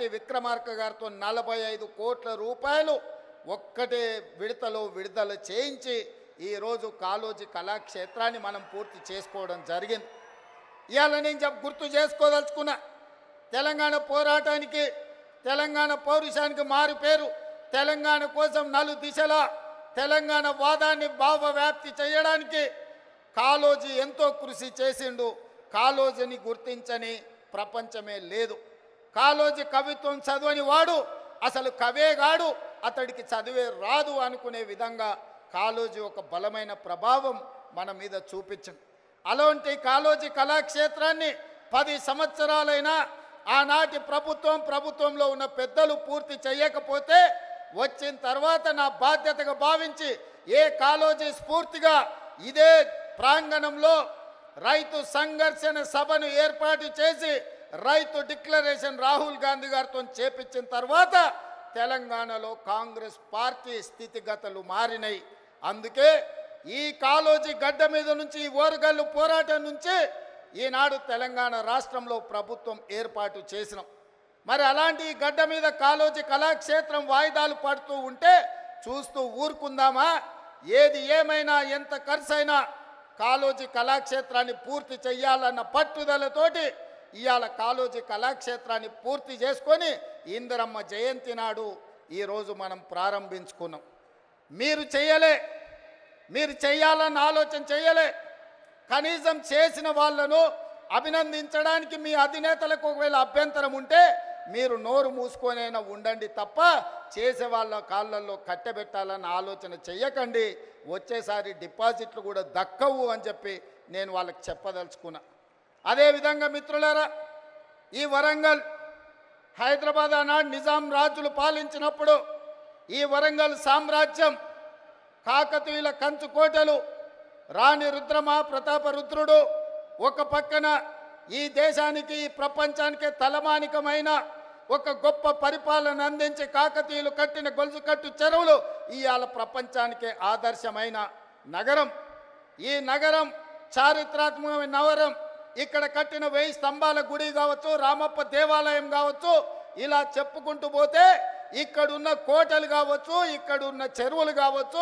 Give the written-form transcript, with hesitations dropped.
భట్టి విక్రమార్క గారితో 45 కోట్ల రూపాయలు ఒక్కటే విడతలో విడుదల చేయించి ఈరోజు కాళోజీ కళాక్షేత్రాన్ని మనం పూర్తి చేసుకోవడం జరిగింది. ఇవాళ నేను గుర్తు చేసుకోదలుచుకున్నా, తెలంగాణ పోరాటానికి, తెలంగాణ పౌరుషానికి మారు పేరు, తెలంగాణ కోసం నలు దిశలా తెలంగాణ వాదాన్ని భావవ్యాప్తి చేయడానికి కాళోజీ ఎంతో కృషి చేసిండు. కాళోజీని గుర్తించని ప్రపంచమే లేదు. కాళోజీ కవిత్వం చదవని వాడు అసలు కవేగాడు, అతడికి చదివే రాదు అనుకునే విధంగా కాళోజీ ఒక బలమైన ప్రభావం మన మీద చూపించింది. అలాంటి కాళోజీ కళాక్షేత్రాన్ని 10 సంవత్సరాలైనా ఆనాటి ప్రభుత్వంలో ఉన్న పెద్దలు పూర్తి చేయకపోతే వచ్చిన తర్వాత నా బాధ్యతగా భావించి ఏ కాళోజీ స్ఫూర్తిగా ఇదే ప్రాంగణంలో రైతు సంఘర్షణ సభను ఏర్పాటు చేసి రైతు డిక్లరేషన్ రాహుల్ గాంధీ గారితో చేపించిన తర్వాత తెలంగాణలో కాంగ్రెస్ పార్టీ స్థితిగతులు మారినాయి. అందుకే ఈ కాళోజీ గడ్డ మీద నుంచి, ఈ ఓరుగల్లు పోరాటం నుంచి ఈనాడు తెలంగాణ రాష్ట్రంలో ప్రభుత్వం ఏర్పాటు చేసినాం. మరి అలాంటి ఈ గడ్డ మీద కాళోజీ కళాక్షేత్రం వాయిదాలు పడుతూ ఉంటే చూస్తూ ఊరుకుందామా? ఏది ఏమైనా ఎంత ఖర్చైనా కాళోజీ కళాక్షేత్రాన్ని పూర్తి చెయ్యాలన్న పట్టుదలతోటి ఇవాళ కాళోజీ కళాక్షేత్రాన్ని పూర్తి చేసుకొని ఇందిరమ్మ జయంతి నాడు ఈరోజు మనం ప్రారంభించుకున్నాం. మీరు చేయాలన్న ఆలోచన చేయలే. కనీసం చేసిన వాళ్ళను అభినందించడానికి మీ అధినేతలకు ఒకవేళ అభ్యంతరం ఉంటే మీరు నోరు మూసుకొనైనా ఉండండి తప్ప చేసే వాళ్ళ కాళ్ళల్లో కట్టెబెట్టాలన్న ఆలోచన చెయ్యకండి. వచ్చేసారి డిపాజిట్లు కూడా దక్కవు అని చెప్పి నేను వాళ్ళకి చెప్పదలుచుకున్నా. అదేవిధంగా మిత్రులారా, ఈ వరంగల్, హైదరాబాద్ ఆనాడు నిజాం రాజులు పాలించినప్పుడు ఈ వరంగల్ సామ్రాజ్యం, కాకతీయుల కంచుకోటలు, రాణి రుద్రమ ప్రతాప రుద్రుడు ఒక పక్కన ఈ దేశానికి, ఈ ప్రపంచానికి తలమానికమైన ఒక గొప్ప పరిపాలన అందించి కాకతీయులు కట్టిన గొలుసుకట్టు చెరువులు ఇవాళ ప్రపంచానికే ఆదర్శమైన నగరం. ఈ నగరం చారిత్రాత్మకమైన నగరం. ఇక్కడ కట్టిన 1000 స్తంభాల గుడి కావచ్చు, రామప్ప దేవాలయం కావచ్చు, ఇలా చెప్పుకుంటూ పోతే ఇక్కడున్న కోటలు కావచ్చు, ఇక్కడున్న చెరువులు కావచ్చు,